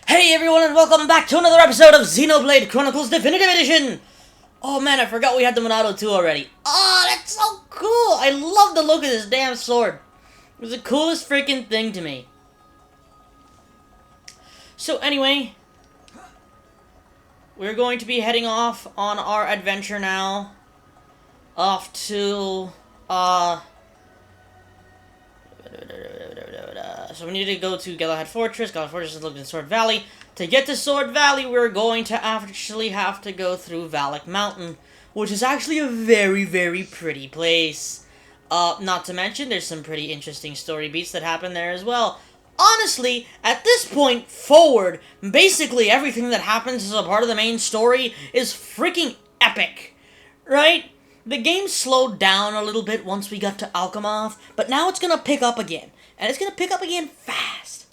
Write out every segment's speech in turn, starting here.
Hey everyone and welcome back to another episode of Xenoblade Chronicles Definitive Edition! Oh man, I forgot we had the Monado 2 already. Oh, that's so cool! I love the look of this damn sword. It was the coolest freaking thing to me. So anyway, we're going to be heading off on our adventure now. Off to, so we need to go to Galahad Fortress. Galahad Fortress is located in Sword Valley. To get to Sword Valley, we're going to actually have to go through Valak Mountain, which is actually a very, very pretty place. Not to mention, there's some pretty interesting story beats that happen there as well. Honestly, at this point forward, basically everything that happens as a part of the main story is freaking epic, right? The game slowed down a little bit once we got to Alchemoth, but now it's gonna pick up again. And it's gonna pick up again fast.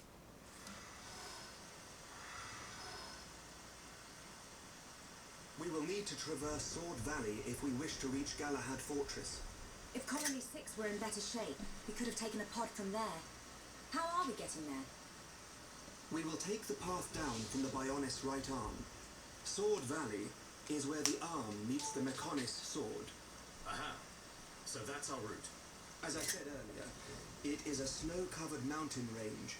We will need to traverse Sword Valley if we wish to reach Galahad Fortress. If Colony 6 were in better shape, we could have taken a pod from there. How are we getting there? We will take the path down from the Bionis right arm. Sword Valley is where the arm meets the Mechonis sword. Aha. So that's our route. As I said earlier, it is a snow-covered mountain range,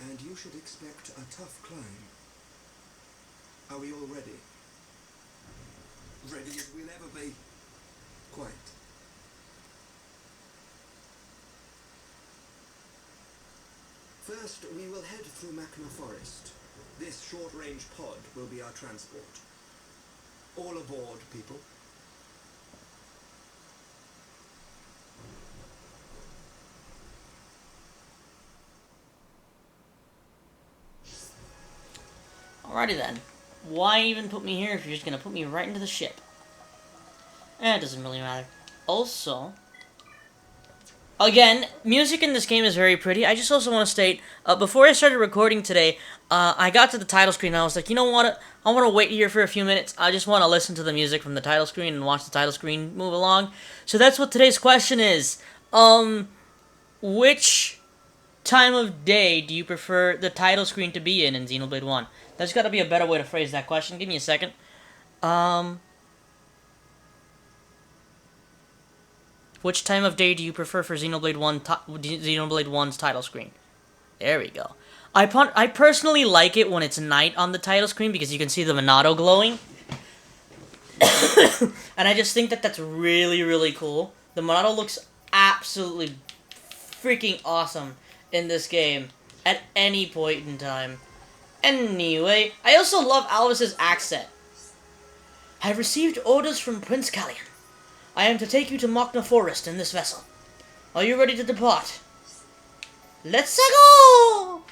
and you should expect a tough climb. Are we all ready? Ready as we'll ever be. Quite. First, we will head through Machna Forest. This short-range pod will be our transport. All aboard, people. Alrighty then. Why even put me here if you're just gonna put me right into the ship? It doesn't really matter. Also, again, music in this game is very pretty. I just also want to state, before I started recording today, I got to the title screen and I was like, you know what, I want to wait here for a few minutes. I just want to listen to the music from the title screen and watch the title screen move along. So that's what today's question is. Which time of day do you prefer the title screen to be in Xenoblade 1? There's got to be a better way to phrase that question. Give me a second. Which time of day do you prefer for Xenoblade 1's title screen? There we go. I personally like it when it's night on the title screen because you can see the Monado glowing. And I just think that that's really, really cool. The Monado looks absolutely freaking awesome in this game at any point in time. Anyway, I also love Alvis' accent. I have received orders from Prince Callion. I am to take you to Machna Forest in this vessel. Are you ready to depart? Let's go!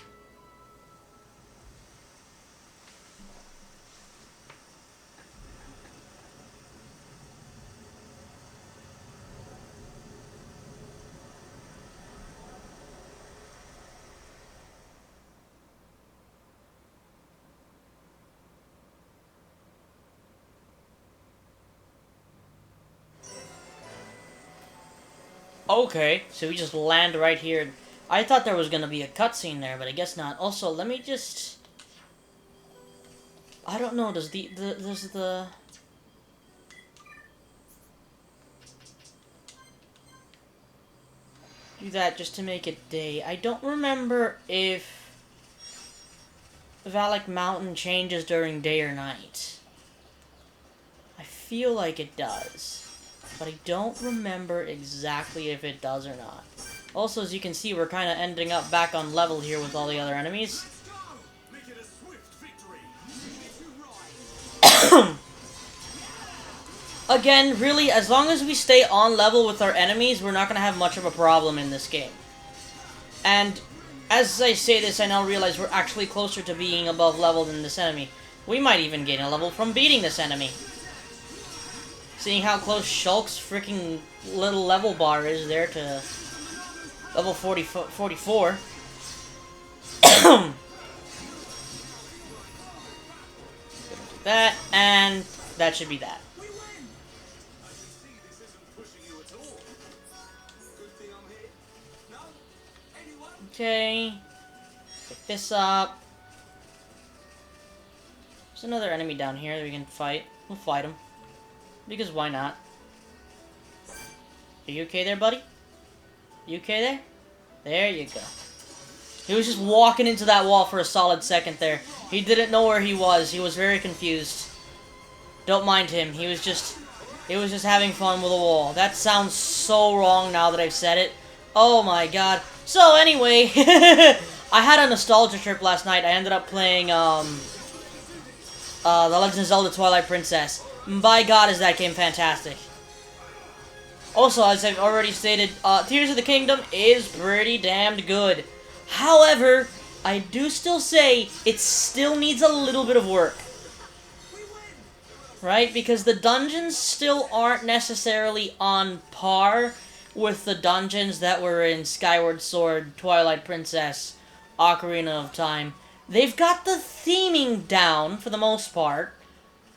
Okay, so we just land right here. I thought there was gonna be a cutscene there, but I guess not. Also, let me just... I don't know, does the... do that just to make it day. I don't remember if Valak Mountain changes during day or night. I feel like it does. But I don't remember exactly if it does or not. Also, as you can see, we're kind of ending up back on level here with all the other enemies. Again, really, as long as we stay on level with our enemies, we're not going to have much of a problem in this game. And as I say this, I now realize we're actually closer to being above level than this enemy. We might even gain a level from beating this enemy. Seeing how close Shulk's freaking little level bar is there to level 44. That, and that should be that. Okay. Pick this up. There's another enemy down here that we can fight. We'll fight him. Because why not? Are you okay there, buddy? You okay there? There you go. He was just walking into that wall for a solid second there. He didn't know where he was. He was very confused. Don't mind him. He was just having fun with a wall. That sounds so wrong now that I've said it. Oh my god. So anyway, I had a nostalgia trip last night. I ended up playing The Legend of Zelda Twilight Princess. By god, is that game fantastic. Also, as I've already stated, Tears of the Kingdom is pretty damned good. However, I do still say it still needs a little bit of work. Right? Because the dungeons still aren't necessarily on par with the dungeons that were in Skyward Sword, Twilight Princess, Ocarina of Time. They've got the theming down, for the most part,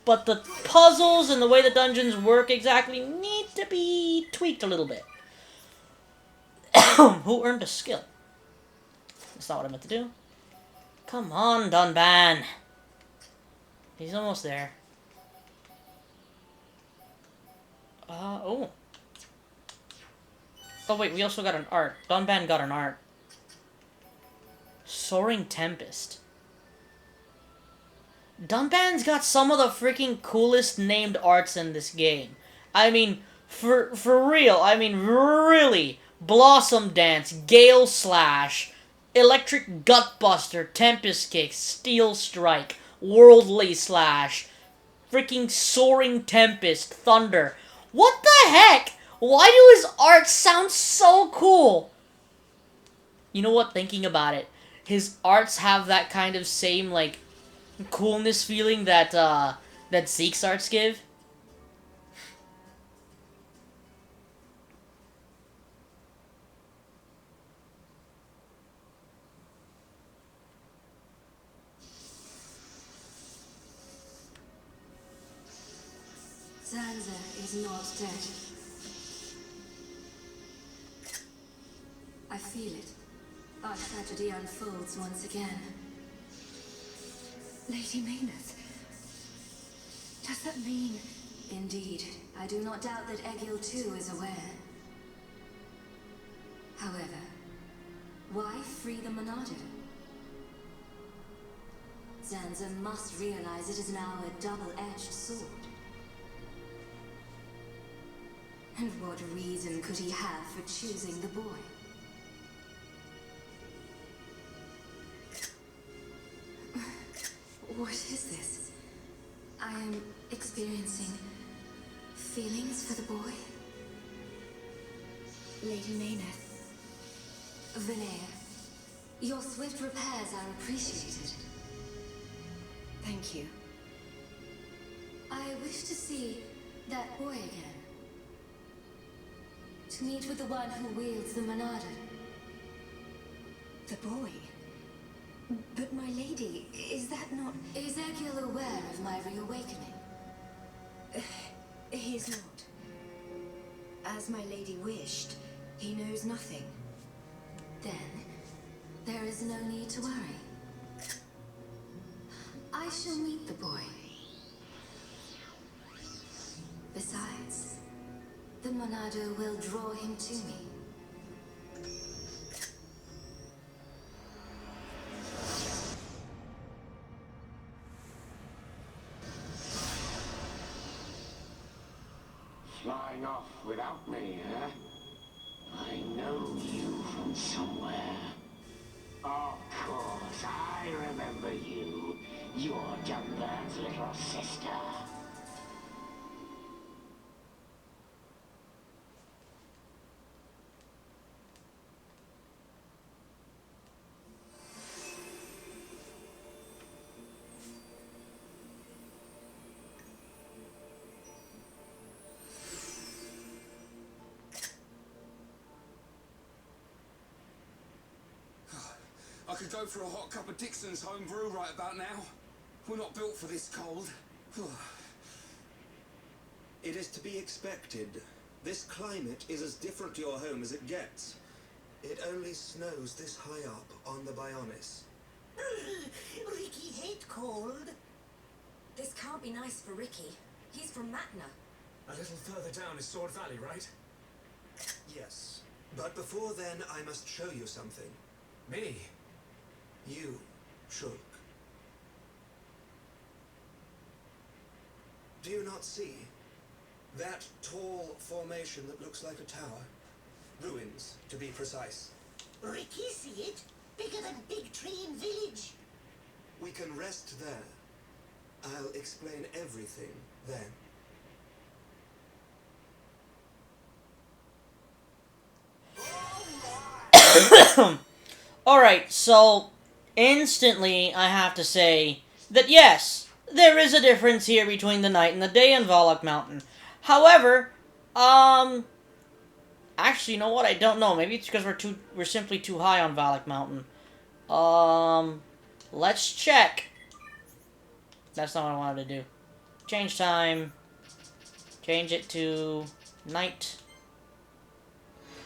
but the puzzles and the way the dungeons work exactly need to be tweaked a little bit. Who earned a skill? That's not what I meant to do. Come on, Dunban. He's almost there. Oh. Oh wait, we also got an art. Dunban got an art. Soaring Tempest. Dunban's got some of the freaking coolest named arts in this game. I mean, for real. I mean, really. Blossom Dance, Gale Slash, Electric Gutbuster, Tempest Kick, Steel Strike, Worldly Slash, freaking Soaring Tempest, Thunder. What the heck? Why do his arts sound so cool? You know what, thinking about it, his arts have that kind of same, like, coolness feeling that, that Zeke's arts give. Zanza is not dead. I feel it. Our tragedy unfolds once again. Lady Maynard. Does that mean... Indeed. I do not doubt that Egil too is aware. However, why free the Monado? Zanza must realize it is now a double-edged sword. And what reason could he have for choosing the boy? What is this? I am experiencing feelings for the boy. Lady Maynard. Vinaya, your swift repairs are appreciated. Thank you. I wish to see that boy again. To meet with the one who wields the Monado. The boy? But my lady, is that not... Is Egil aware of my reawakening? He's not. As my lady wished, he knows nothing. Then, there is no need to worry. I shall meet the boy. Besides, the Monado will draw him to me. Flying off without me, eh? I know you from somewhere. Of course, I remember you. You're Dunban's little sister. I could go for a hot cup of Dixon's home brew right about now. We're not built for this cold. It is to be expected. This climate is as different to your home as it gets. It only snows this high up on the Bionis. Ricky hate cold. be nice for Ricky. He's from Matna. A little further down is Sword Valley, right? Yes. But before then, I must show you something. Me? You, Shulk. Do you not see? That tall formation that looks like a tower? Ruins, to be precise. Ricky, see it? Bigger than Big Tree in Village. We can rest there. I'll explain everything then. Alright, so instantly I have to say that yes, there is a difference here between the night and the day in Valak Mountain. However, actually, you know what? I don't know. Maybe it's because we're simply too high on Valak Mountain. Let's check. That's not what I wanted to do. Change time. Change it to night.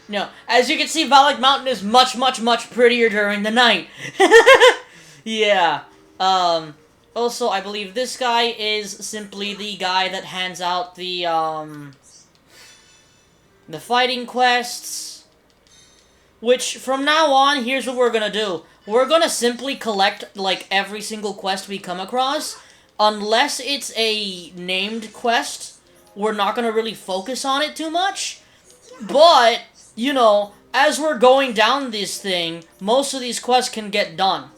No, as you can see, Valak Mountain is much, much, much prettier during the night. Yeah. Also, I believe this guy is simply the guy that hands out the fighting quests. Which, from now on, here's what we're gonna do. We're gonna simply collect, like, every single quest we come across. Unless it's a named quest, we're not gonna really focus on it too much. But, you know, as we're going down this thing, most of these quests can get done.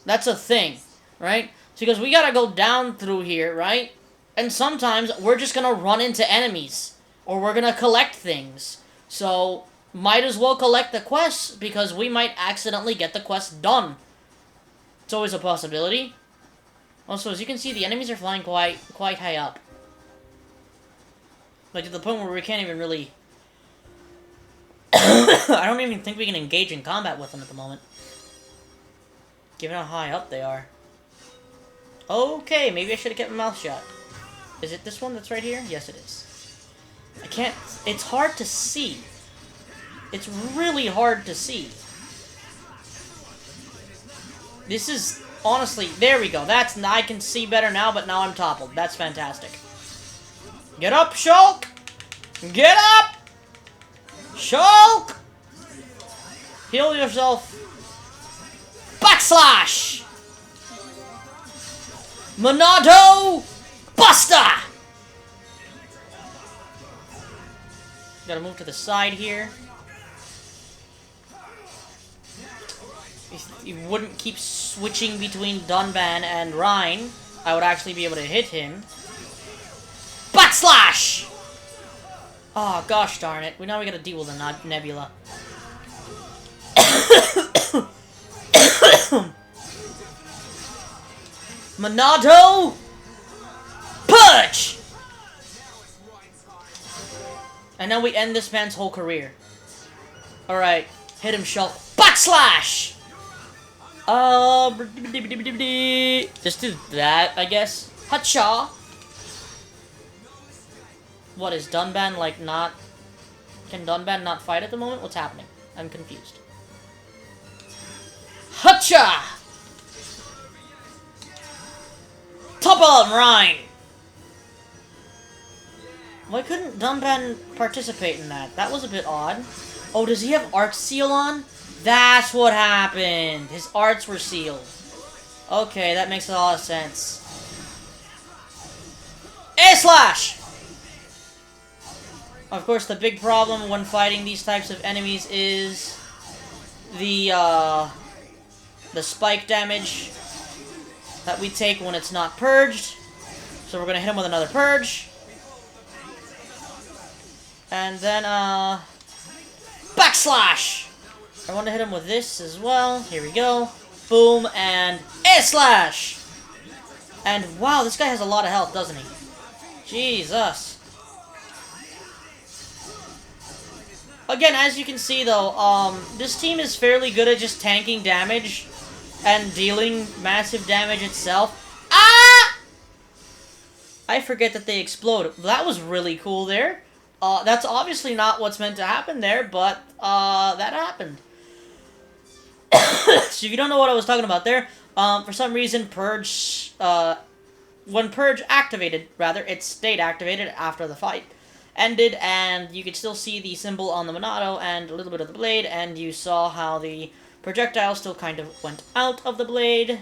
That's a thing, right? Because we gotta go down through here, right? And sometimes we're just gonna run into enemies. Or we're gonna collect things. So, might as well collect the quests, because we might accidentally get the quest done. It's always a possibility. Also, as you can see, the enemies are flying quite high up. Like, to the point where we can't even really... I don't even think we can engage in combat with them at the moment. Given how high up they are. Okay, maybe I should have kept my mouth shut. Is it this one that's right here? Yes, it is. I can't... It's hard to see. It's really hard to see. This is... Honestly, there we go. That's... I can see better now, but now I'm toppled. That's fantastic. Get up, Shulk! Get up! Shulk! Heal yourself. Backslash! Monado! Buster! Gotta move to the side here. If you wouldn't keep switching between Dunban and Rhine, I would actually be able to hit him. Backslash! Oh, gosh darn it. Now we gotta deal with the Nebula. Monado! Punch! And now we end this man's whole career. Alright. Hit him, Shulk. Backslash! Just do that, I guess. Hacha! What, is Dunban, like, not... Can Dunban not fight at the moment? What's happening? I'm confused. Hacha! Topple on Rhine! Why couldn't Dunban participate in that? That was a bit odd. Oh, does he have Art Seal on? That's what happened! His arts were sealed. Okay, that makes a lot of sense. A-slash! Of course, the big problem when fighting these types of enemies is the spike damage that we take when it's not purged. So we're gonna hit him with another purge. And then, backslash! I want to hit him with this as well. Here we go. Boom, and A-slash! And wow, this guy has a lot of health, doesn't he? Jesus. Again, as you can see, though, this team is fairly good at just tanking damage and dealing massive damage itself. Ah! I forget that they explode. That was really cool there. That's obviously not what's meant to happen there, but, that happened. So if you don't know what I was talking about there, for some reason, Purge, when Purge activated, rather, it stayed activated after the fight ended, and you could still see the symbol on the Monado and a little bit of the blade, and you saw how the projectile still kind of went out of the blade.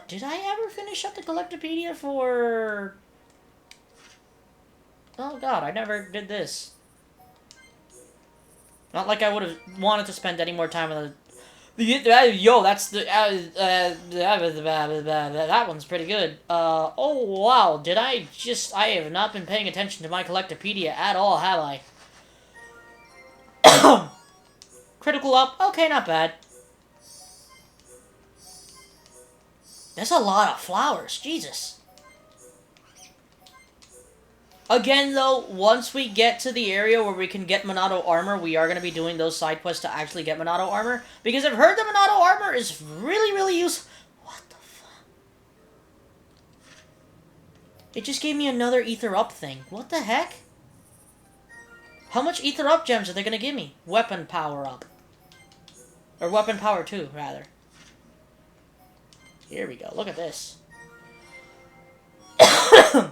Did I ever finish up the Collectopedia for... Oh god, I never did this. Not like I would have wanted to spend any more time on the... Yo, that's the... that one's pretty good. Oh wow, did I just... I have not been paying attention to my Collectopedia at all, have I? Critical up, okay, not bad. That's a lot of flowers, Jesus. Again, though, once we get to the area where we can get Monado armor, we are going to be doing those side quests to actually get Monado armor. Because I've heard the Monado armor is really, really useful. What the fuck? It just gave me another Ether Up thing. What the heck? How much Ether Up gems are they going to give me? Weapon Power Up. Or Weapon Power 2, rather. Here we go. Look at this.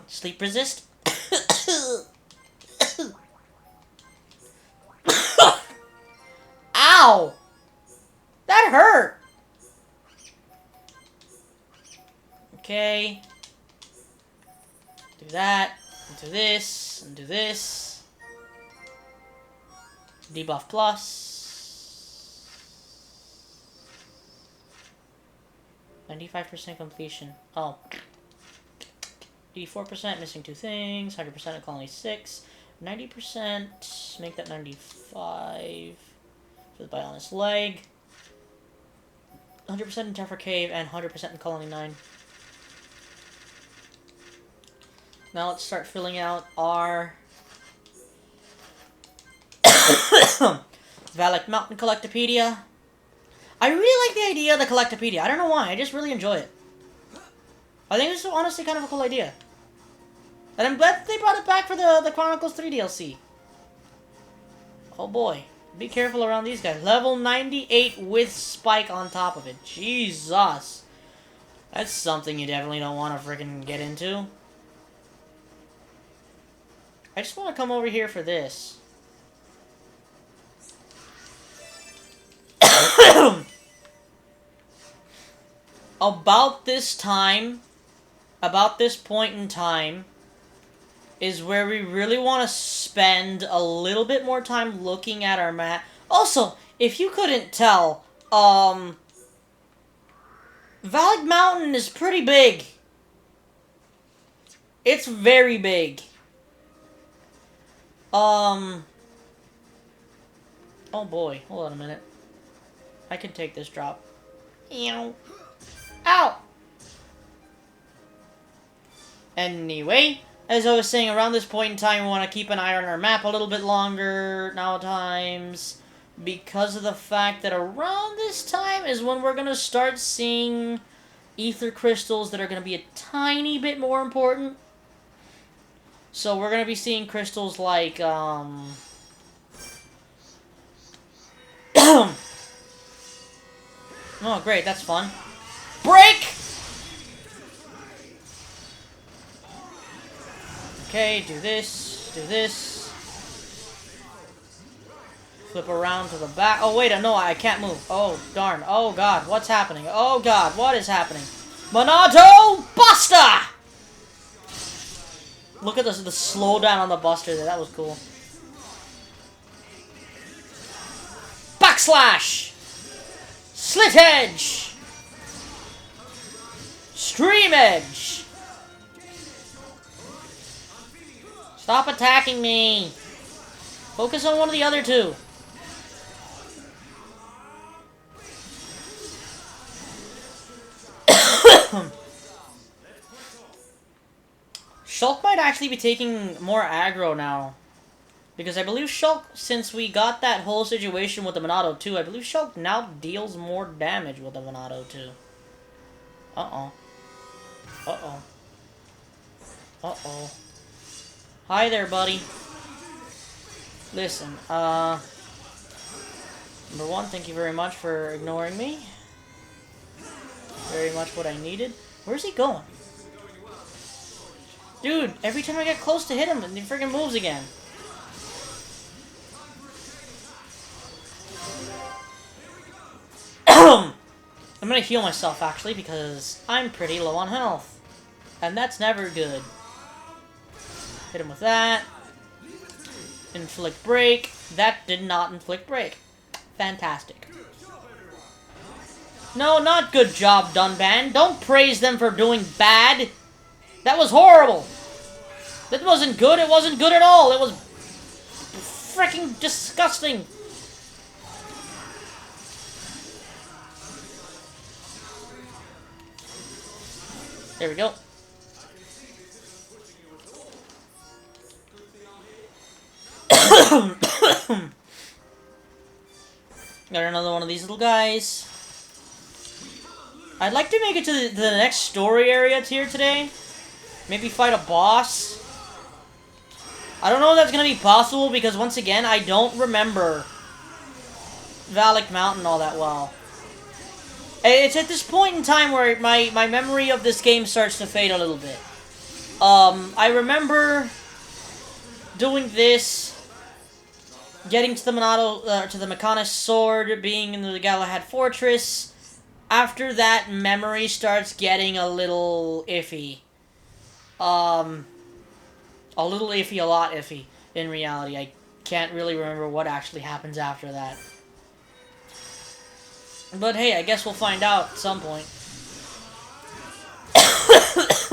Sleep resist. Ow! That hurt! Okay. Do that. And do this. And do this. Debuff plus. 95% completion. Oh. 84%, missing 2 things. 100% at colony 6. 90%, make that 95 for the Bionis leg. 100% in Jeffra Cave and 100% in colony 9. Now let's start filling out our Valak Mountain Collectopedia. I really like the idea of the Collectopedia. I don't know why. I just really enjoy it. I think it's honestly kind of a cool idea. And I'm glad that they brought it back for the Chronicles 3 DLC. Oh boy. Be careful around these guys. Level 98 with Spike on top of it. Jesus. That's something you definitely don't want to freaking get into. I just want to come over here for this. About this point in time, is where we really want to spend a little bit more time looking at our map. Also, if you couldn't tell, Valak Mountain is pretty big. It's very big. Oh boy, hold on a minute. I can take this drop. Ew. Ow! Anyway, as I was saying, around this point in time, we want to keep an eye on our map a little bit longer nowatimes, because of the fact that around this time is when we're going to start seeing ether crystals that are going to be a tiny bit more important. So we're going to be seeing crystals like, oh, great, that's fun. Break! Okay, do this, do this. Flip around to the back. Oh, wait, no, I can't move. Oh, darn. Oh, God, what's happening? Oh, God, what is happening? Monado Buster! Look at the slowdown on the Buster there. That was cool. Backslash! Slit Edge! Stream Edge! Stop attacking me! Focus on one of the other two. Shulk might actually be taking more aggro now. Because I believe Shulk, since we got that whole situation with the Monado 2, I believe Shulk now deals more damage with the Monado 2. Uh-oh. Uh-oh. Uh-oh. Hi there, buddy. Listen, number one, thank you very much for ignoring me. Very much what I needed. Where's he going? Dude, every time I get close to hit him, he freaking moves again. I'm gonna heal myself, actually, because I'm pretty low on health. And that's never good. Hit him with that. Inflict break. That did not inflict break. Fantastic. No, not good job, Dunban. Don't praise them for doing bad. That was horrible. That wasn't good. It wasn't good at all. It was freaking disgusting. There we go. Got another one of these little guys. I'd like to make it to the next story area here today. Maybe fight a boss. I don't know if that's going to be possible because, once again, I don't remember Valak Mountain all that well. It's at this point in time where my memory of this game starts to fade a little bit. I remember doing this, getting to the Mechanis sword, being in the Galahad Fortress. After that, memory starts getting a little iffy. A little iffy, a lot iffy, in reality. I can't really remember what actually happens after that. But hey, I guess we'll find out at some point. Let's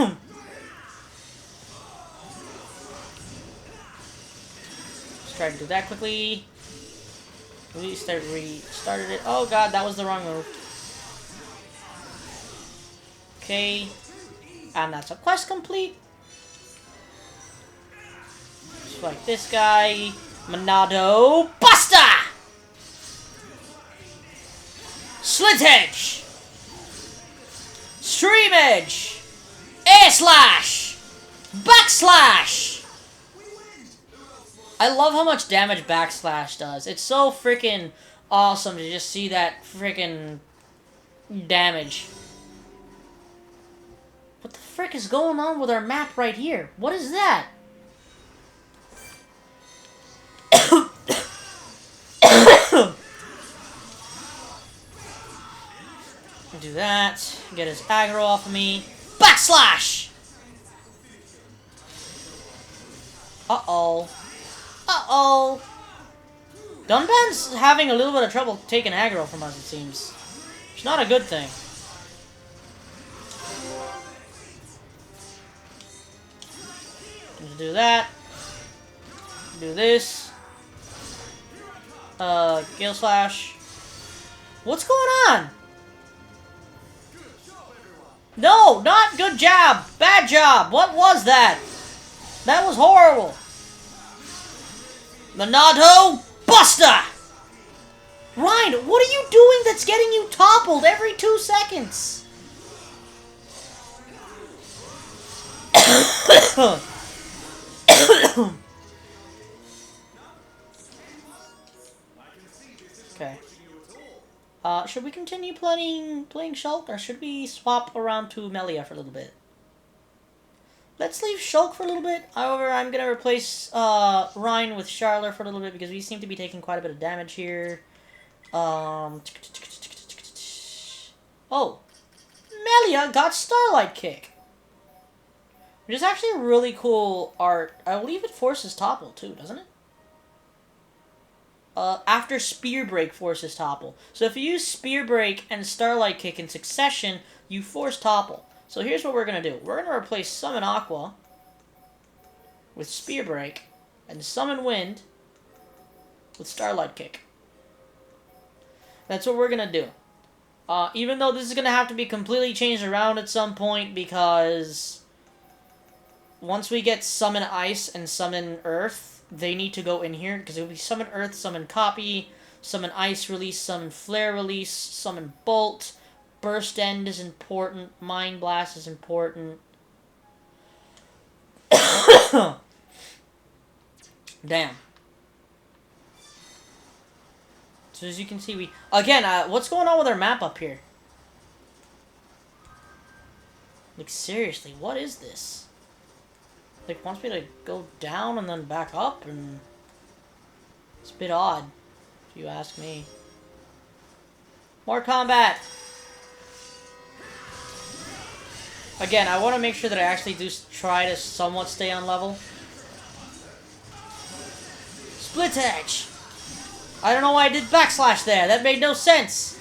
try to do that quickly. We restarted it. Oh god, that was the wrong move. Okay. And that's a quest complete. Just like this guy. Monado Buster! Slit Edge! Stream Edge! Air Slash! Backslash! I love how much damage Backslash does. It's so freaking awesome to just see that freaking damage. What the frick is going on with our map right here? What is that? Do that. Get his aggro off of me. Backslash! Uh-oh. Uh-oh. Dunban's having a little bit of trouble taking aggro from us, it seems. It's not a good thing. Do that. Do this. Gale Slash. What's going on? No, not good job. Bad job. What was that? That was horrible. Monado Buster! Ryan, what are you doing that's getting you toppled every 2 seconds? Okay. Should we continue playing Shulk, or should we swap around to Melia for a little bit? Let's leave Shulk for a little bit. However, I'm gonna replace Ryan with Sharla for a little bit because we seem to be taking quite a bit of damage here. Oh, Melia got Starlight Kick, which is actually a really cool art. I believe it forces topple too, doesn't it? After Spear Break forces topple. So if you use Spear Break and Starlight Kick in succession, you force topple. So here's what we're going to do. We're going to replace Summon Aqua with Spear Break and Summon Wind with Starlight Kick. That's what we're going to do. Even though this is going to have to be completely changed around at some point because once we get Summon Ice and Summon Earth, they need to go in here, because it will be Summon Earth, Summon Copy, Summon Ice release, Summon Flare release, Summon Bolt, Burst End is important, Mind Blast is important. Damn. So as you can see, again, what's going on with our map up here? Like, seriously, what is this? Like, wants me to go down and then back up, and... It's a bit odd, if you ask me. More combat! Again, I want to make sure that I actually do try to somewhat stay on level. Split edge! I don't know why I did backslash there. That made no sense.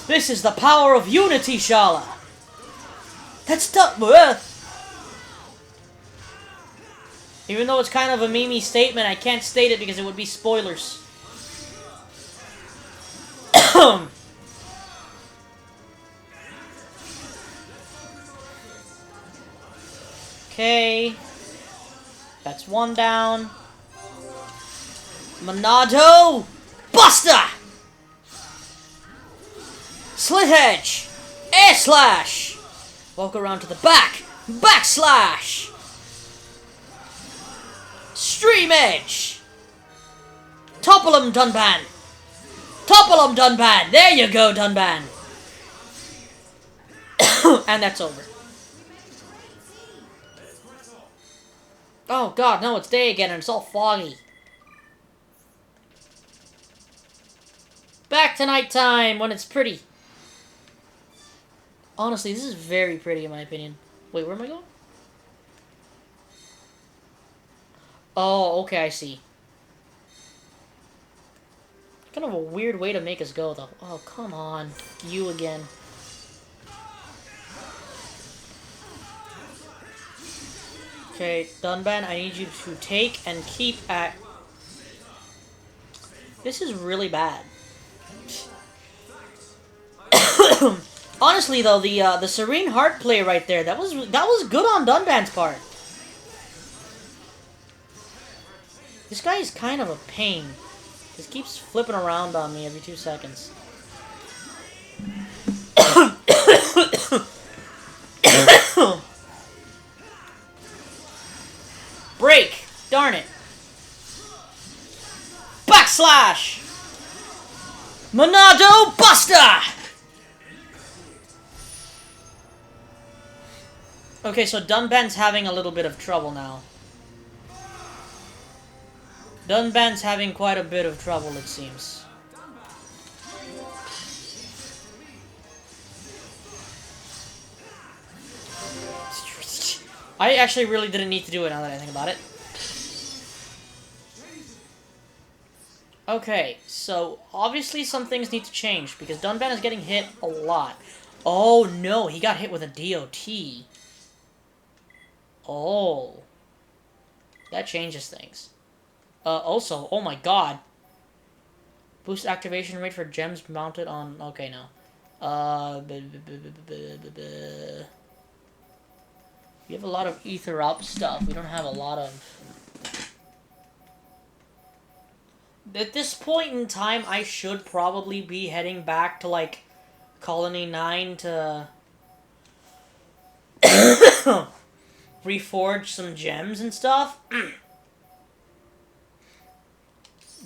This is the power of unity, Sharla. That's tough. Even though it's kind of a memey statement, I can't state it because it would be spoilers. Okay. That's one down. Monado! Buster! Slit edge! Air slash! Walk around to the back! Backslash! Stream edge! Topple 'em, Dunban! Topple 'em, Dunban! There you go, Dunban! And that's over. Oh god, no, it's day again and it's all foggy. Back to nighttime when it's pretty. Honestly, this is very pretty in my opinion. Wait, where am I going? Oh, okay, I see. Kind of a weird way to make us go, though. Oh, come on. You again. Okay, Dunban, I need you to take and keep at... This is really bad. Honestly, though, the Serene Heart play right there, that was good on Dunban's part. This guy is kind of a pain. Just keeps flipping around on me every 2 seconds. Break! Darn it! Backslash! Monado Buster! Okay, so Dunban's having a little bit of trouble now. Dunban's having quite a bit of trouble, it seems. I actually really didn't need to do it now that I think about it. Okay, so obviously some things need to change because Dunban is getting hit a lot. Oh no, he got hit with a DOT. Oh. That changes things. Also, oh my god. Boost activation rate for gems mounted on... Okay, no. We have a lot of ether up stuff. We don't have a lot of... At this point in time, I should probably be heading back to, like, Colony 9 to... reforge some gems and stuff.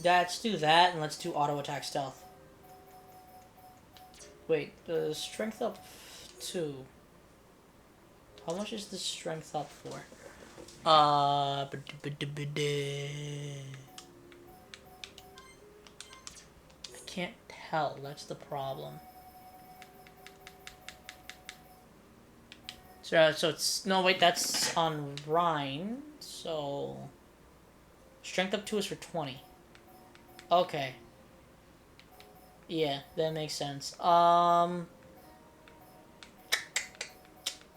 Let's do that, and let's do auto attack stealth. Wait, the strength up 2. How much is the strength up for? I can't tell, that's the problem. So it's... No, wait, that's on Rhine, so... Strength up 2 is for 20. Okay. Yeah, that makes sense.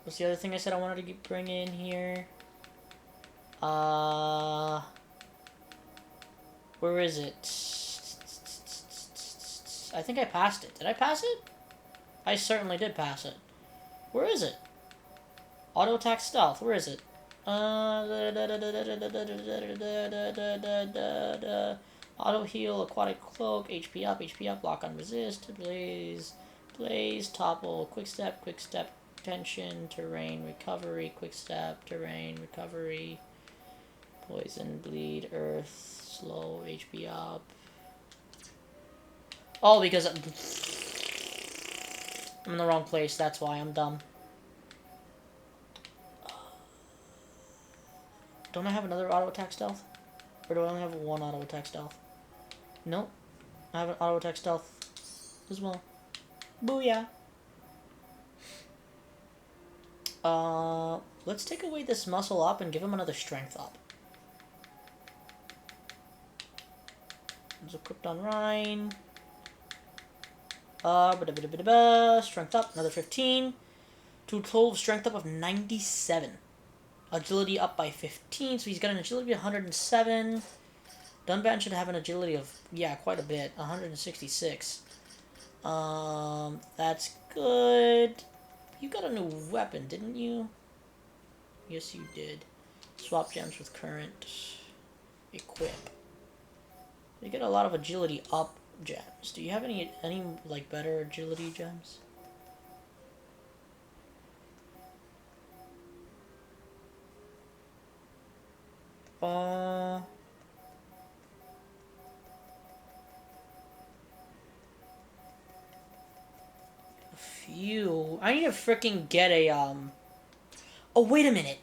What's the other thing I said I wanted to bring in here? Where is it? I think I passed it. Did I pass it? I certainly did pass it. Where is it? Auto attack stealth. Where is it? Auto heal, aquatic cloak, HP up, lock on resist, blaze, topple, quick step, tension, terrain, recovery, quick step, terrain, recovery, poison, bleed, earth, slow, HP up. Oh, because... I'm in the wrong place, that's why I'm dumb. Don't I have another auto attack stealth? Or do I only have one auto attack stealth? Nope. I have an auto attack stealth as well. Booyah! Let's take away this muscle up and give him another strength up. It's equipped on Rhine. Strength up, another 15. To a total of strength up of 97. Agility up by 15, so he's got an agility of 107. Dunban should have an agility of, yeah, quite a bit, 166. That's good. You got a new weapon, didn't you? Yes, you did. Swap gems with current. Equip. You get a lot of agility up gems. Do you have any like better agility gems? A few. I need to freaking get a Oh, wait a minute.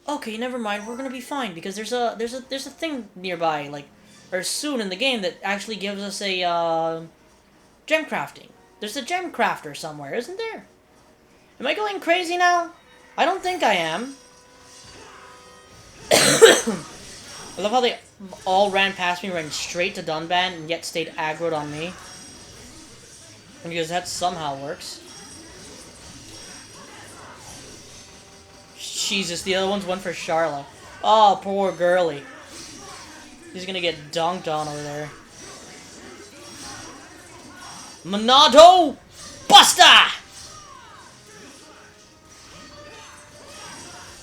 Okay, never mind. We're gonna be fine because there's a thing nearby, like, or soon in the game that actually gives us a gem crafting. There's a gem crafter somewhere, isn't there? Am I going crazy now? I don't think I am. I love how they all ran past me, ran straight to Dunban, and yet stayed aggroed on me. Because that somehow works. Jesus, the other ones went for Sharla. Oh, poor girly. He's gonna get dunked on over there. Monado Buster!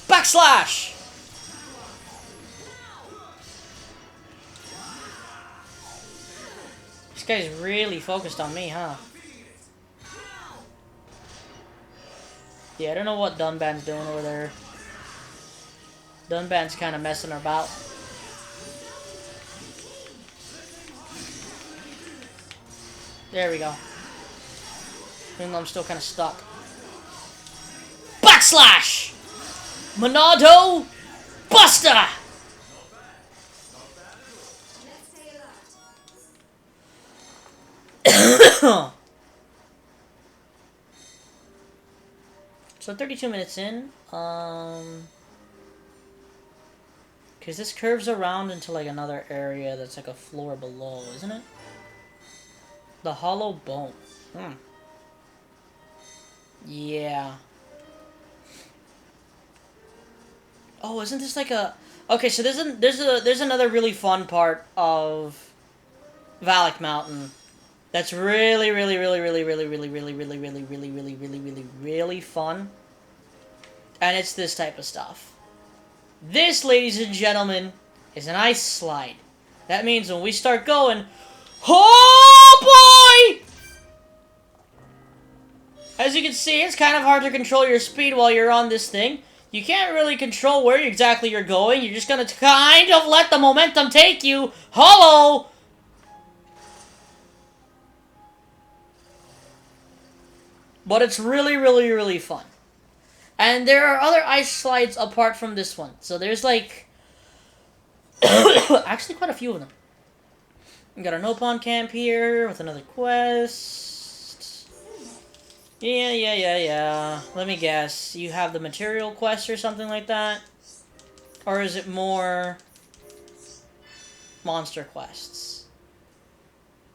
Backslash! This guy's really focused on me, huh? Yeah, I don't know what Dunban's doing over there. Dunban's kind of messing about. There we go. Even though I'm still kind of stuck. Backslash! Monado Buster! So 32 minutes in, because this curves around into like another area that's like a floor below, isn't it? The hollow bone. Yeah. Oh, isn't this like a... Okay, so there's another really fun part of Valak Mountain that's really fun. And it's this type of stuff. This, ladies and gentlemen, is an ice slide. That means when we start going, oh boy! As you can see, it's kind of hard to control your speed while you're on this thing. You can't really control where exactly you're going. You're just gonna kind of let the momentum take you. Hello! But it's really fun. And there are other ice slides apart from this one. So there's like... actually quite a few of them. We got a Nopon camp here with another quest. Yeah. Let me guess. You have the material quest or something like that? Or is it more... monster quests?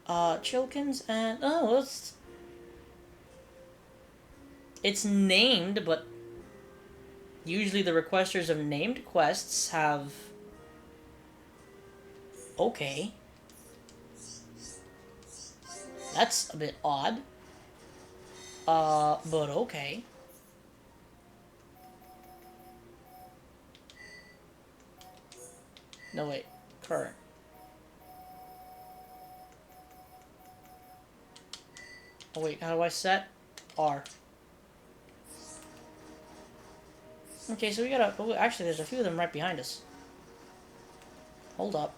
Chilkins and... Oh, it's named, but usually the requesters of named quests have... Okay. That's a bit odd. But okay. No, wait. Current. Oh, wait. How do I set? R. Okay, so we gotta... Oh, actually, there's a few of them right behind us. Hold up.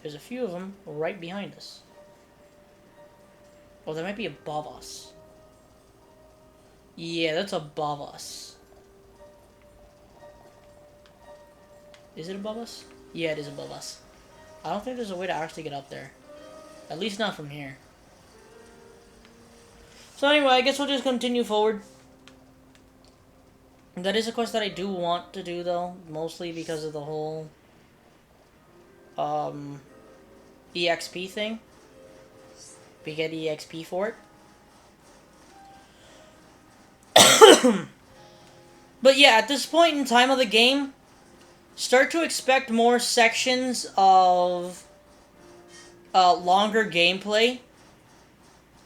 There's a few of them right behind us. Oh, that might be above us. Yeah, that's above us. Is it above us? Yeah, it is above us. I don't think there's a way to actually get up there. At least not from here. So anyway, I guess we'll just continue forward. That is a quest that I do want to do, though. Mostly because of the whole... EXP thing. We get EXP for it. But yeah, at this point in time of the game, start to expect more sections of longer gameplay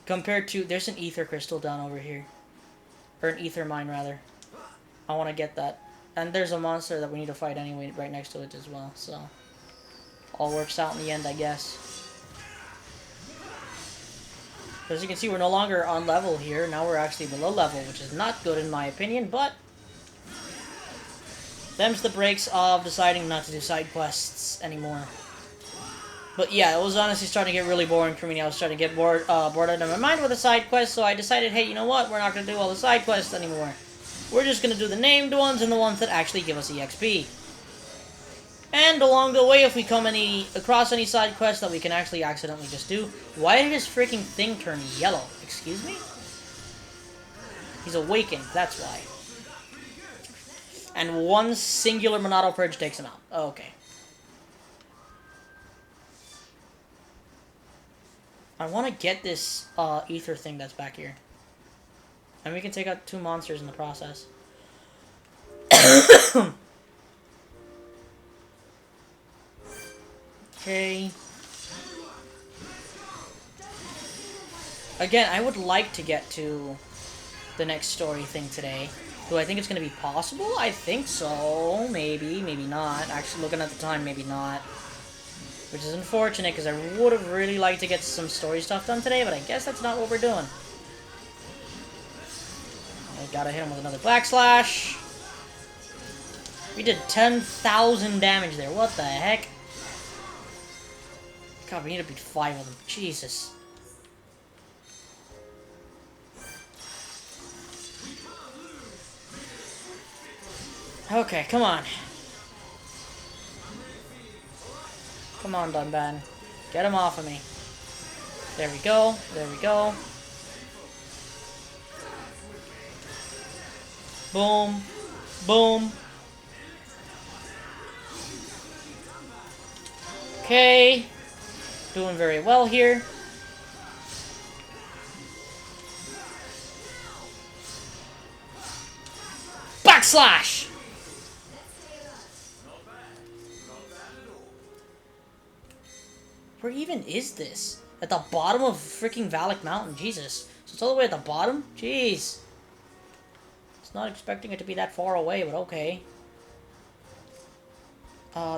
compared to... There's an ether crystal down over here. Or an ether mine, rather. I want to get that. And there's a monster that we need to fight anyway right next to it as well, so... all works out in the end, I guess. As you can see, we're no longer on level here. Now we're actually below level, which is not good in my opinion, but... them's the breaks of deciding not to do side quests anymore. But yeah, it was honestly starting to get really boring for me. I was starting to get bored out of my mind with the side quests, so I decided, hey, you know what? We're not going to do all the side quests anymore. We're just going to do the named ones and the ones that actually give us EXP. And along the way, if we come across any side quests that we can actually accidentally just do... Why did his freaking thing turn yellow? Excuse me? He's awakened, that's why. And one singular Monado Purge takes him out. Okay. I want to get this ether thing that's back here. And we can take out 2 monsters in the process. Okay. Again, I would like to get to the next story thing today. Do I think it's going to be possible? I think so. Maybe, maybe not. Actually, looking at the time, maybe not. Which is unfortunate, because I would have really liked to get some story stuff done today, but I guess that's not what we're doing. I gotta hit him with another Black Slash. We did 10,000 damage there. What the heck? God, we need to beat 5 of them. Jesus. Okay, come on. Come on, Dunban. Get him off of me. There we go. There we go. Boom. Boom. Okay. Doing very well here. Backslash! Where even is this? At the bottom of freaking Valak Mountain, Jesus. So it's all the way at the bottom? Jeez. It's not expecting it to be that far away, but okay.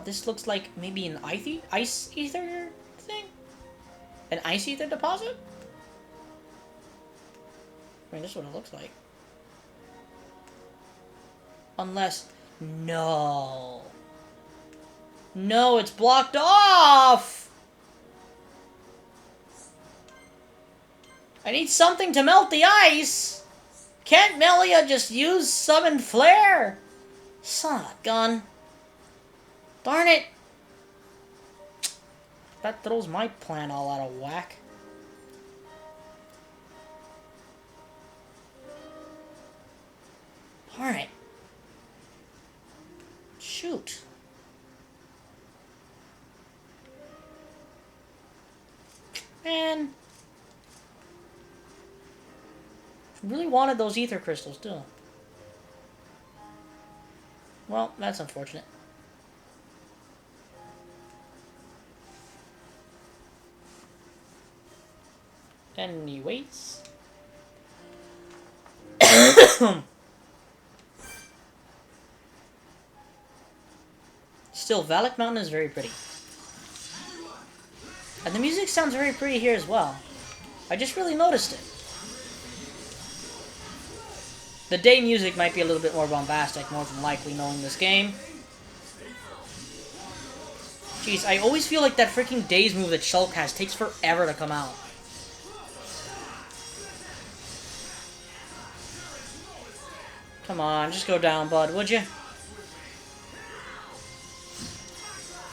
This looks like maybe an ice ether thing? An ice ether deposit? I mean, this is what it looks like. Unless... No. No, it's blocked off! I need something to melt the ice! Can't Melia just use summon flare? Son of a gun. Darn it! That throws my plan all out of whack. Darn it. Shoot. Man. Really wanted those ether crystals, too. Well, that's unfortunate. Anyways. Still, Valak Mountain is very pretty. And the music sounds very pretty here as well. I just really noticed it. The day music might be a little bit more bombastic, more than likely, knowing this game. Jeez, I always feel like that freaking Days move that Shulk has takes forever to come out. Come on, just go down, bud, would you?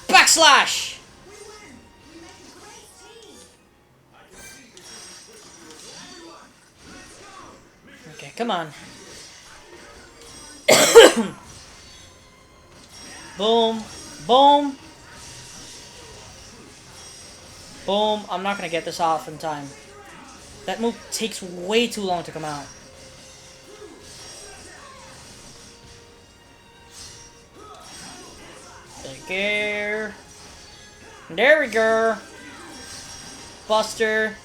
Backslash! Okay, come on. Boom. Boom. Boom. I'm not gonna get this off in time. That move takes way too long to come out. There. There we go. Buster.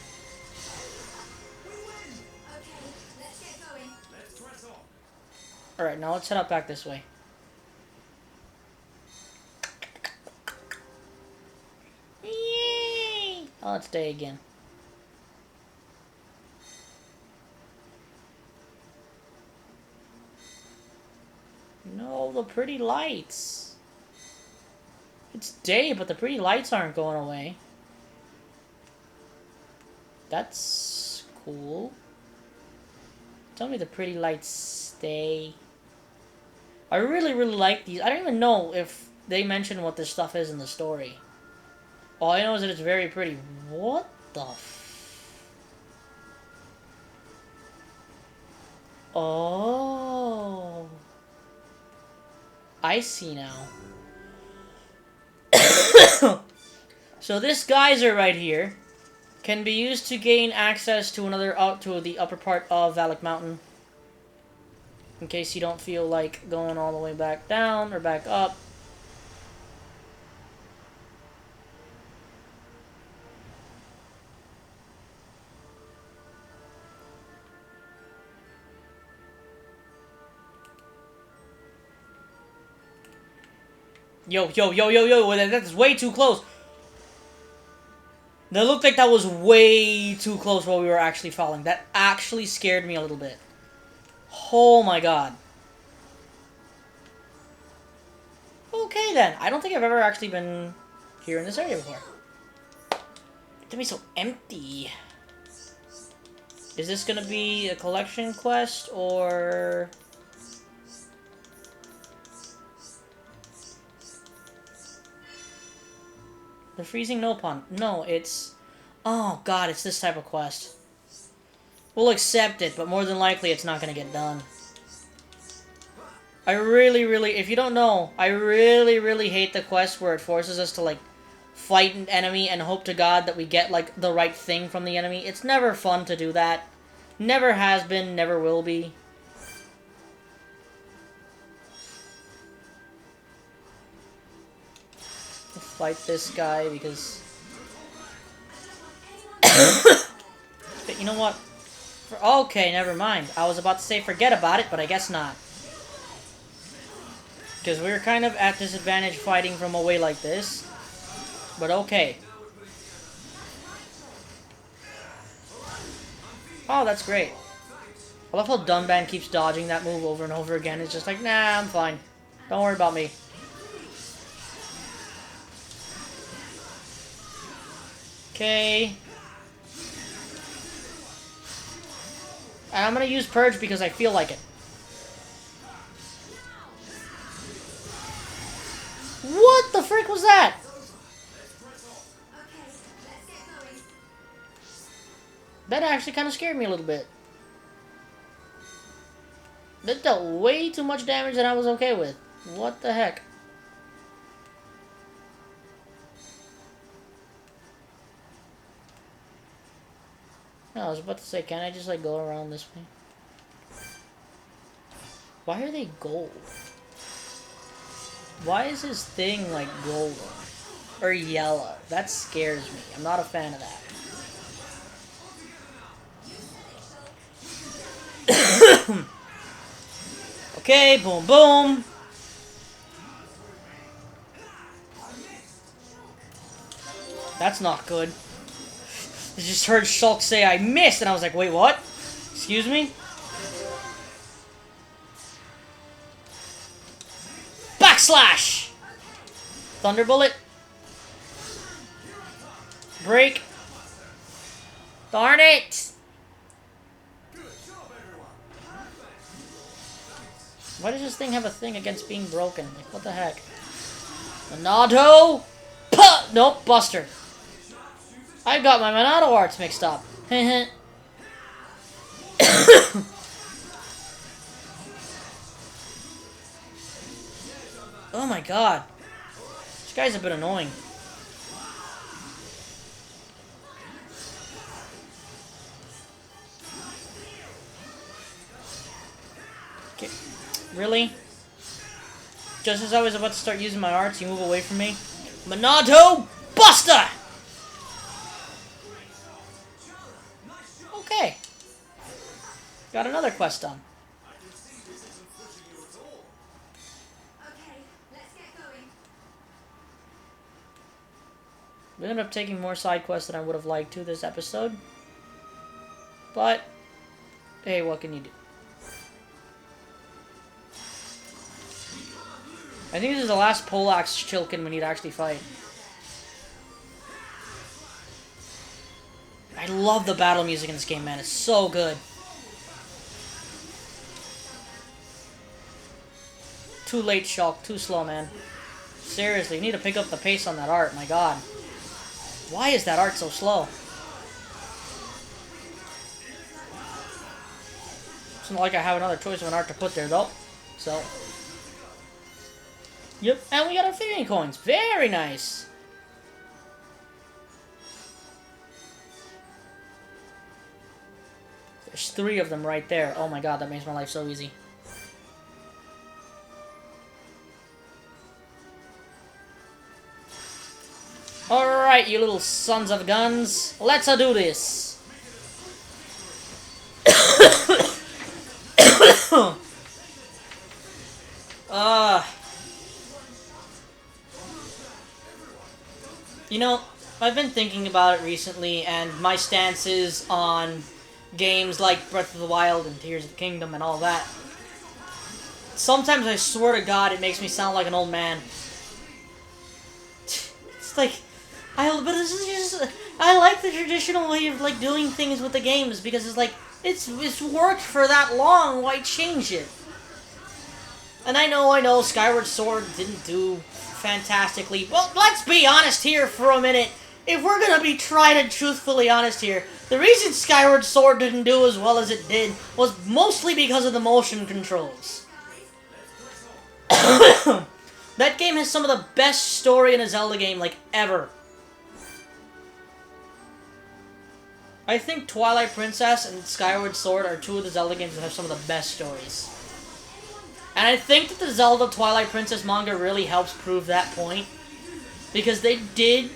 Alright, now let's head up back this way. Yay! Oh, it's day again. No, the pretty lights. It's day, but the pretty lights aren't going away. That's cool. Tell me the pretty lights stay. I really like these. I don't even know if they mention what this stuff is in the story. All I know is that it's very pretty. What the Oh. I see now. So this geyser right here can be used to gain access to to the upper part of Valak Mountain. In case you don't feel like going all the way back down or back up. Yo, that's way too close. That looked like that was way too close while we were actually falling. That actually scared me a little bit. Oh my god. Okay then. I don't think I've ever actually been here in this area before. It's gonna be so empty. Is this gonna be a collection quest or... The freezing no pond. No, it's... Oh god, it's this type of quest. We'll accept it, but more than likely it's not gonna get done. I really, if you don't know, I really hate the quest where it forces us to, like, fight an enemy and hope to god that we get, like, the right thing from the enemy. It's never fun to do that. Never has been, never will be. Fight this guy because... But you know what? Okay, never mind. I was about to say forget about it, but I guess not. Because we're kind of at disadvantage fighting from away like this. But okay. Oh, that's great. I love how Dunban keeps dodging that move over and over again. It's just like, nah, I'm fine. Don't worry about me. Okay. And I'm gonna use Purge because I feel like it. What the frick was that? That actually kind of scared me a little bit. That dealt way too much damage than I was okay with. What the heck? No, I was about to say, can I just, like, go around this way? Why are they gold? Why is his thing, like, gold? Or yellow? That scares me. I'm not a fan of that. Okay, boom, boom. That's not good. I just heard Shulk say I missed, and I was like, wait, what? Excuse me? Backslash! Thunderbullet. Break. Darn it! Why does this thing have a thing against being broken? Like, what the heck? Monado! Puh! Nope, Buster. I got my Monado arts mixed up. Oh my god. This guy's a bit annoying. Okay. Really? Just as I was about to start using my arts, you move away from me? Monado Buster! Okay. Got another quest done. Okay, let's get going. We ended up taking more side quests than I would have liked to this episode. But, hey, what can you do? I think this is the last Polax Chilkin we need to actually fight. I love the battle music in this game, man. It's so good. Too late, Shulk. Too slow, man. Seriously, you need to pick up the pace on that art. My god. Why is that art so slow? It's not like I have another choice of an art to put there, though. So... Yep, and we got our figurine coins. Very nice. There's 3 of them right there. Oh my god, that makes my life so easy. Alright, you little sons of guns. Let's do this. You know, I've been thinking about it recently, and my stances on games like Breath of the Wild and Tears of the Kingdom and all that. Sometimes I swear to God it makes me sound like an old man. It's like, but this is just, I like the traditional way of like doing things with the games because it's like, it's worked for that long, why change it? And I know, Skyward Sword didn't do fantastically. Well, let's be honest here for a minute. If we're gonna be tried and truthfully honest here, the reason Skyward Sword didn't do as well as it did was mostly because of the motion controls. That game has some of the best story in a Zelda game, like, ever. I think Twilight Princess and Skyward Sword are 2 of the Zelda games that have some of the best stories. And I think that the Zelda Twilight Princess manga really helps prove that point. Because they did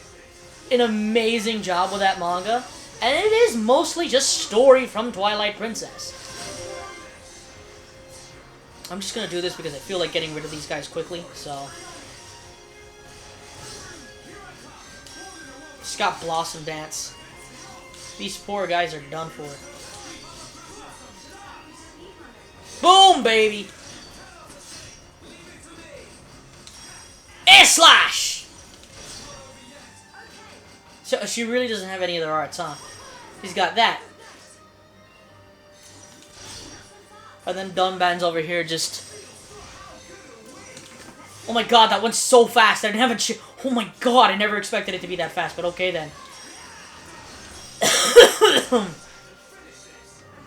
an amazing job with that manga. And it is mostly just story from Twilight Princess. I'm just gonna do this because I feel like getting rid of these guys quickly, so... Just got Blossom Dance. These poor guys are done for. Boom, baby! Air slash! So she really doesn't have any other arts, huh? He's got that. And then Dunban's over here just... Oh my god, that went so fast. I didn't have a oh my god, I never expected it to be that fast, but okay then.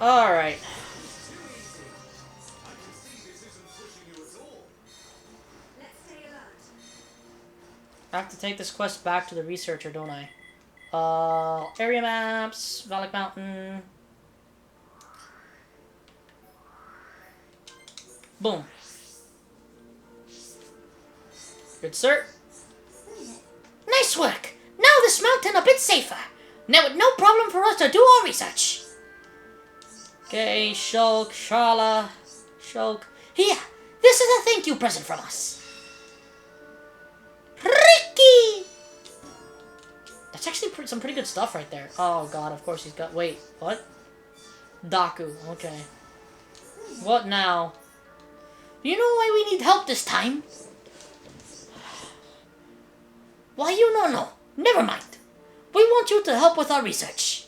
Alright. I have to take this quest back to the researcher, don't I? Area maps, Valak Mountain. Boom. Good, sir. Nice work! Now this mountain a bit safer. Now with no problem for us to do our research. Okay, Shulk, Sharla, Shulk. Here, this is a thank you present from us. Ricky! That's actually some pretty good stuff right there. Oh god, of course he's got... Wait, what? Daku, okay. What now? You know why we need help this time? Why you don't know? Never mind. We want you to help with our research.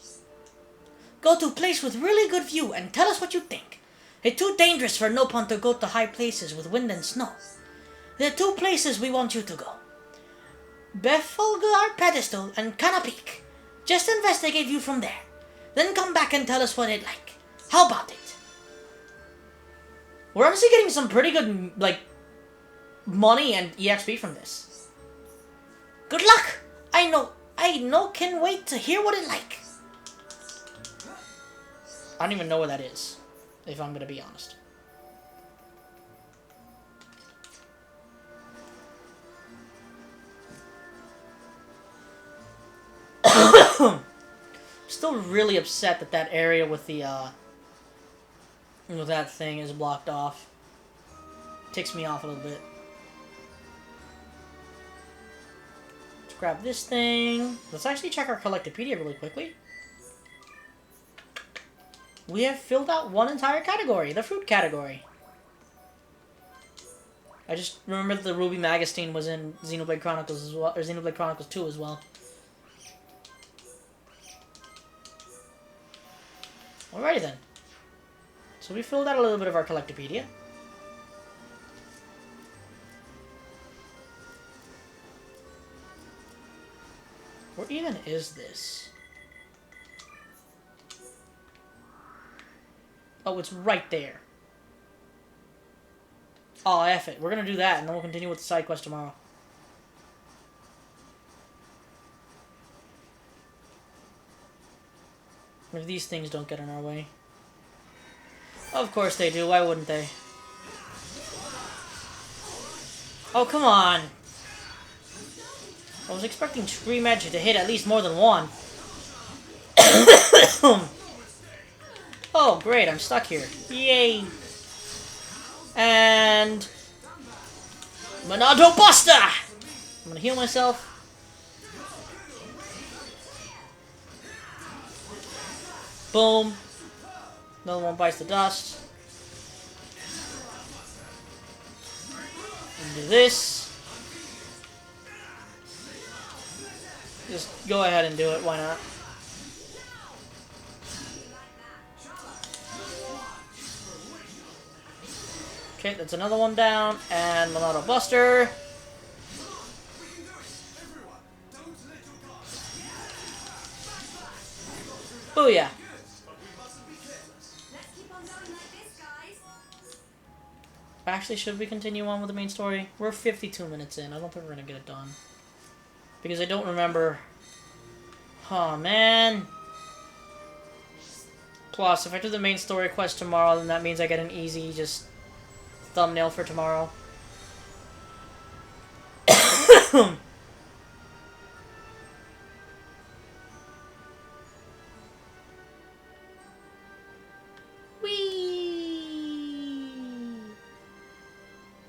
Go to a place with really good view and tell us what you think. It's too dangerous for Nopon to go to high places with wind and snow. There are two places we want you to go. Befulgar Pedestal and Kana Peak. Just investigate you from there. Then come back and tell us what it's like. How about it? We're honestly getting some pretty good, like, money and EXP from this. Good luck! I know can wait to hear what it's like. I don't even know where that is, if I'm gonna be honest. Still really upset that that area with the, with that thing is blocked off. Ticks me off a little bit. Let's grab this thing. Let's actually check our Collectopedia really quickly. We have filled out one entire category, the fruit category. I just remember that the Ruby Magazine was in Xenoblade Chronicles as well, or Xenoblade Chronicles 2 as well. Alrighty then. So we filled out a little bit of our Collectopedia. Where even is this? Oh, it's right there. Oh, F it. We're gonna do that, and then we'll continue with the side quest tomorrow. If these things don't get in our way. Of course they do. Why wouldn't they? Oh, come on. I was expecting Scream Edge to hit at least more than one. Oh, great. I'm stuck here. Yay. And... Monado Buster! I'm gonna heal myself. Boom. Another one bites the dust. And do this. Just go ahead and do it, why not? Okay, that's another one down, and Monado Buster. Booyah. Actually, should we continue on with the main story? We're 52 minutes in. I don't think we're gonna get it done. Because I don't remember... Oh, man. Plus, if I do the main story quest tomorrow, then that means I get an easy, just... thumbnail for tomorrow.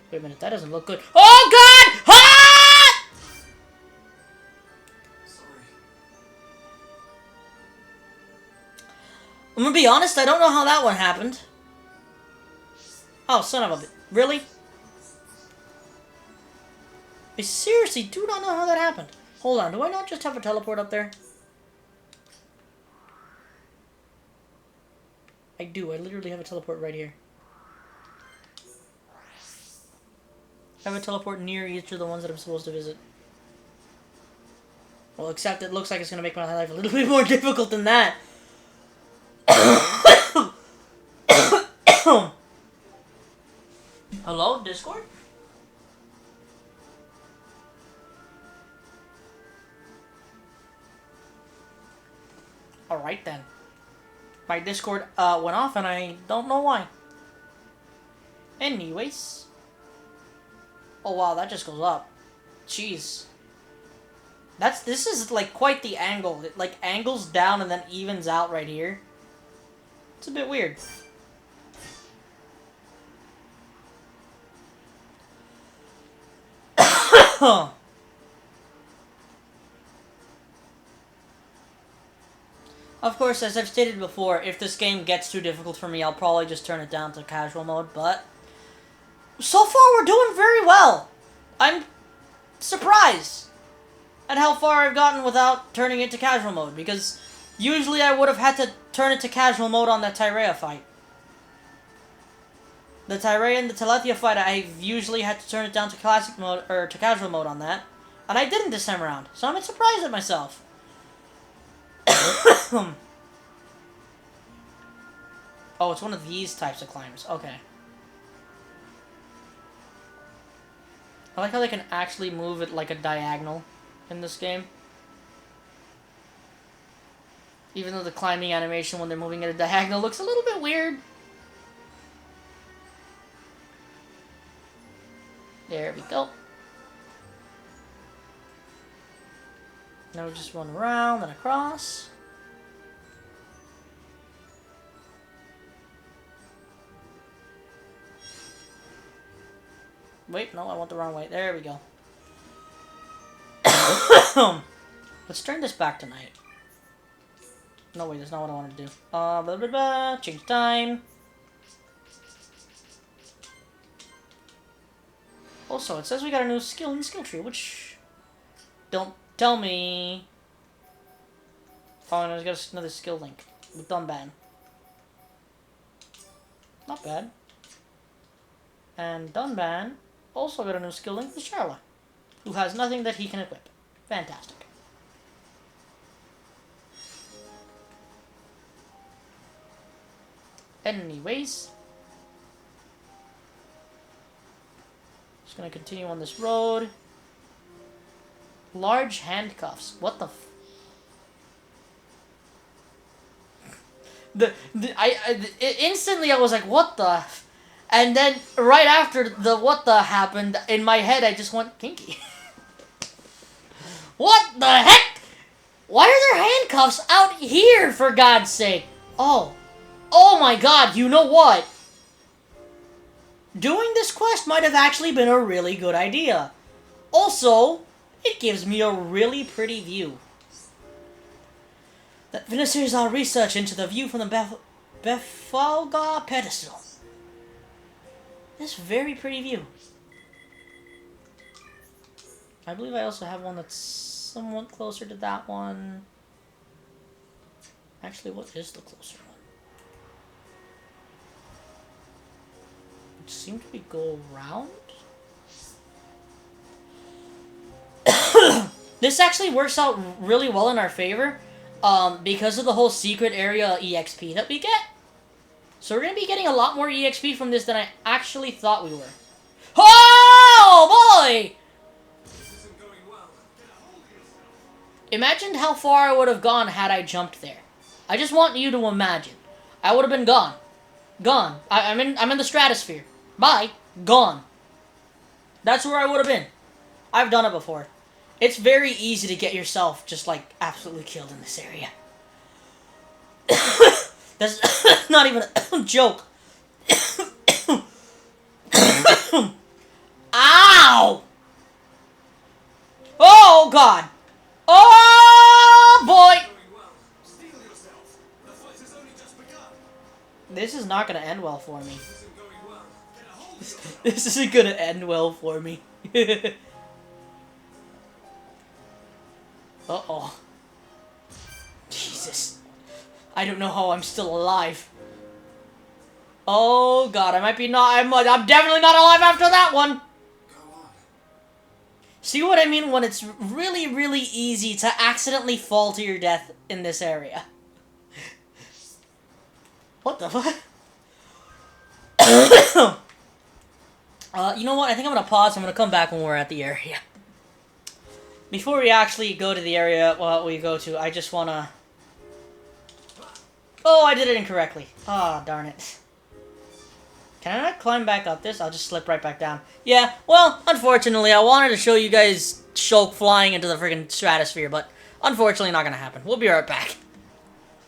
Wait a minute, that doesn't look good. Oh god! Ah! Sorry. I'm gonna be honest, I don't know how that one happened. Oh, son of a... Really? I seriously do not know how that happened. Hold on, do I not just have a teleport up there? I do, I literally have a teleport right here. I have a teleport near each of the ones that I'm supposed to visit. Well, except it looks like it's gonna make my life a little bit more difficult than that. Hello, Discord? Alright then. My Discord went off and I don't know why. Anyways. Oh wow, that just goes up. Jeez. This is like quite the angle. It like angles down and then evens out right here. It's a bit weird. Of course, as I've stated before, if this game gets too difficult for me, I'll probably just turn it down to casual mode, but... So far, we're doing very well! I'm surprised at how far I've gotten without turning it to casual mode, because usually I would have had to turn it to casual mode on that Tyrea fight. The Tyrian, the Telethia fight, I've usually had to turn it down to classic mode, or to casual mode on that. And I didn't this time around, so I'm a bit surprised at myself. Oh, it's one of these types of climbs. Okay. I like how they can actually move it like a diagonal in this game. Even though the climbing animation when they're moving at a diagonal looks a little bit weird. There we go. Now we just run around and across. Wait, no, I went the wrong way. There we go. Let's turn this back tonight. No, wait, that's not what I want to do. Blah, blah, blah. Change time. Also, it says we got a new skill in the skill tree, which... Don't tell me... Oh, and I got another skill link with Dunban. Not bad. And Dunban also got a new skill link with Sharla, who has nothing that he can equip. Fantastic. Anyways, just gonna continue on this road. Large handcuffs. What the? Instantly I was like, what the? And then right after the what the happened in my head, I just went kinky. What the heck? Why are there handcuffs out here, for God's sake? Oh my God, you know what? Doing this quest might have actually been a really good idea. Also, it gives me a really pretty view. That finishes our research into the view from the Befalgar pedestal. This very pretty view. I believe I also have one that's somewhat closer to that one. Actually, what is the closer one? It seemed to be go around. This actually works out really well in our favor, because of the whole secret area EXP that we get. So we're going to be getting a lot more EXP from this than I actually thought we were. Oh, boy! Imagine how far I would have gone had I jumped there. I just want you to imagine. I would have been gone. Gone. I'm in the stratosphere. Bye. Gone. That's where I would have been. I've done it before. It's very easy to get yourself just, like, absolutely killed in this area. That's not even a joke. Ow! Oh, God. Oh, boy! This is not going to end well for me. This isn't going to end well for me. Uh-oh. Jesus. I don't know how I'm still alive. Oh, God, I might be not... I'm definitely not alive after that one. See what I mean when it's really, really easy to accidentally fall to your death in this area? What the fuck? You know what? I think I'm going to pause. I'm going to come back when we're at the area. Before we actually go to the area we go to, I just want to... Oh, I did it incorrectly. Ah, darn it. Can I not climb back up this? I'll just slip right back down. Yeah, well, unfortunately, I wanted to show you guys Shulk flying into the freaking stratosphere, but unfortunately not going to happen. We'll be right back.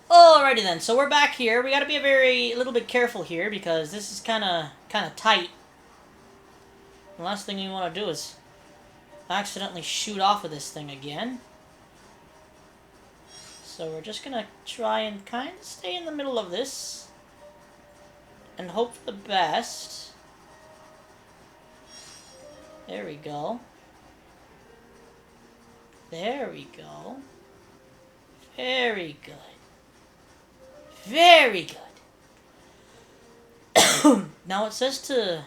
Alrighty then, so we're back here. We got to be a little bit careful here because this is kind of tight. The last thing you want to do is accidentally shoot off of this thing again. So we're just gonna try and kind of stay in the middle of this and hope for the best. There we go. There we go. Very good. Very good. Now it says to...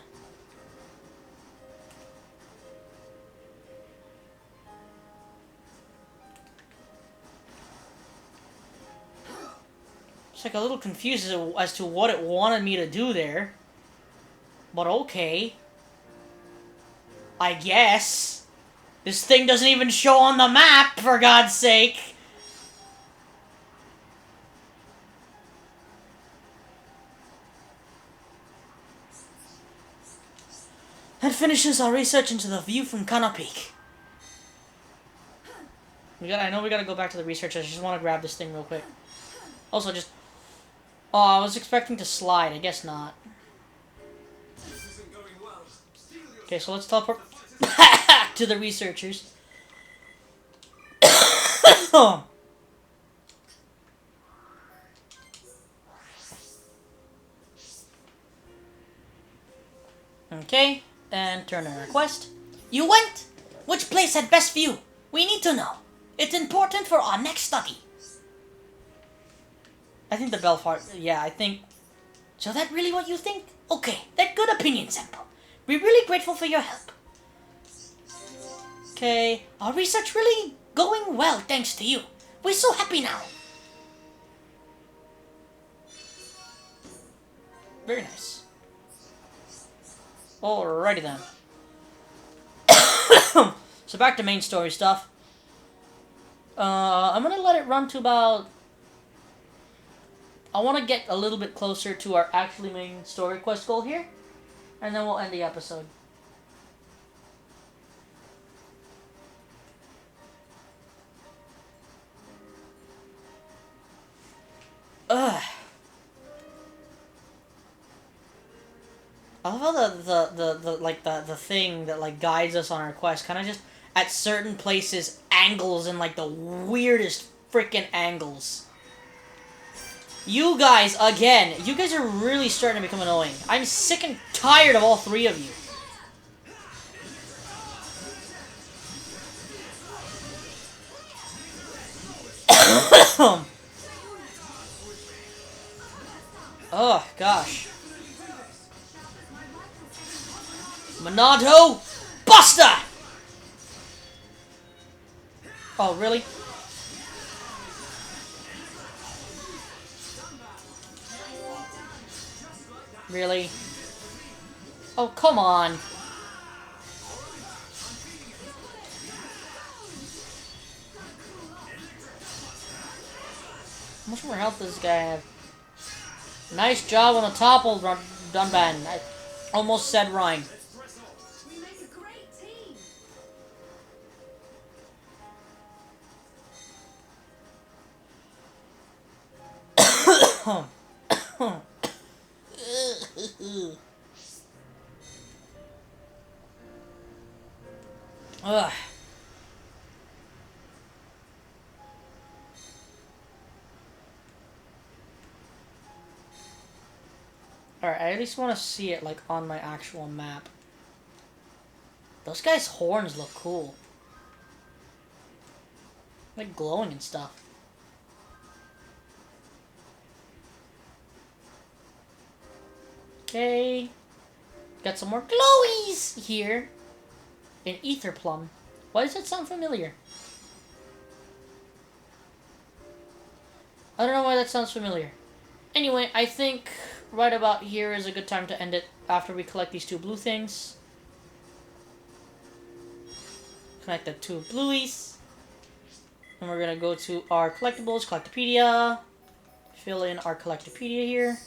It's like a little confused as to what it wanted me to do there. But okay. I guess. This thing doesn't even show on the map, for God's sake. That finishes our research into the view from Kana Peak. I know we gotta go back to the research. I just want to grab this thing real quick. Also, just... Oh, I was expecting to slide. I guess not. Okay, so let's teleport back to the researchers. Okay, and turn on request. You went? Which place had best view? We need to know. It's important for our next study. I think the Belfart, yeah, I think... So that really what you think? Okay, that good opinion, Senpo. We're really grateful for your help. Okay, our research really going well thanks to you. We're so happy now. Very nice. Alrighty then. So back to main story stuff. I'm gonna let it run to about... I want to get a little bit closer to our actually main story quest goal here. And then we'll end the episode. Ugh. I love how the thing that like guides us on our quest kind of just at certain places angles in like the weirdest freaking angles. You guys, again, you guys are really starting to become annoying. I'm sick and tired of all three of you. Oh, gosh. Monado Buster! Oh, really? Really? Oh, come on. How much more health does this guy have? Nice job on the topple, Dunban. I almost said Rhyme. We make a great team. Ugh. Alright, I at least want to see it, like, on my actual map. Those guys' horns look cool. Like, glowing and stuff. Okay. Got some more glowies here. An ether plum. Why does that sound familiar? I don't know why that sounds familiar. Anyway, I think right about here is a good time to end it after we collect these two blue things. Collect the two blueies. And we're gonna go to our collectibles, Collectopedia. Fill in our Collectopedia here.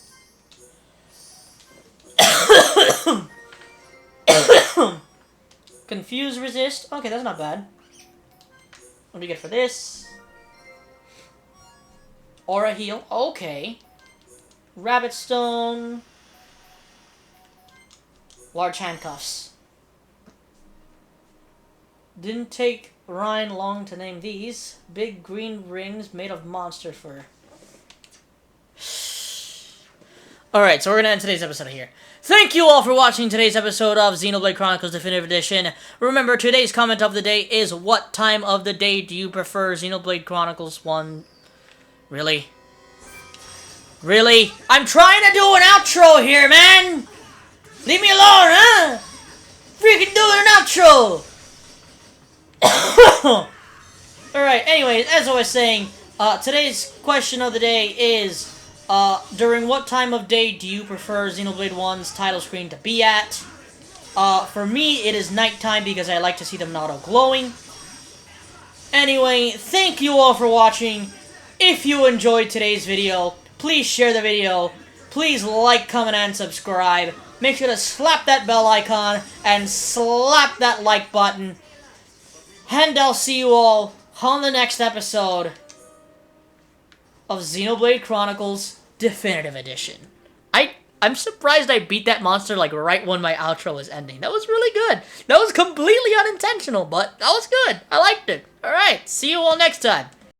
Confuse resist. Okay, that's not bad. What do we get for this? Aura heal. Okay. Rabbit stone. Large handcuffs. Didn't take Ryan long to name these. Big green rings made of monster fur. Alright, so we're gonna end today's episode here. Thank you all for watching today's episode of Xenoblade Chronicles Definitive Edition. Remember, today's comment of the day is, what time of the day do you prefer, Xenoblade Chronicles 1? Really? Really? I'm trying to do an outro here, man! Leave me alone, huh? Freaking doing an outro! Alright, anyways, as I was saying, today's question of the day is, during what time of day do you prefer Xenoblade 1's title screen to be at? For me, it is nighttime because I like to see them not all glowing. Anyway, thank you all for watching. If you enjoyed today's video, please share the video. Please like, comment, and subscribe. Make sure to slap that bell icon and slap that like button. And I'll see you all on the next episode of Xenoblade Chronicles Definitive Edition. I'm surprised I beat that monster like right when my outro was ending. That was really good. That was completely unintentional, but that was good. I liked it. Alright, see you all next time.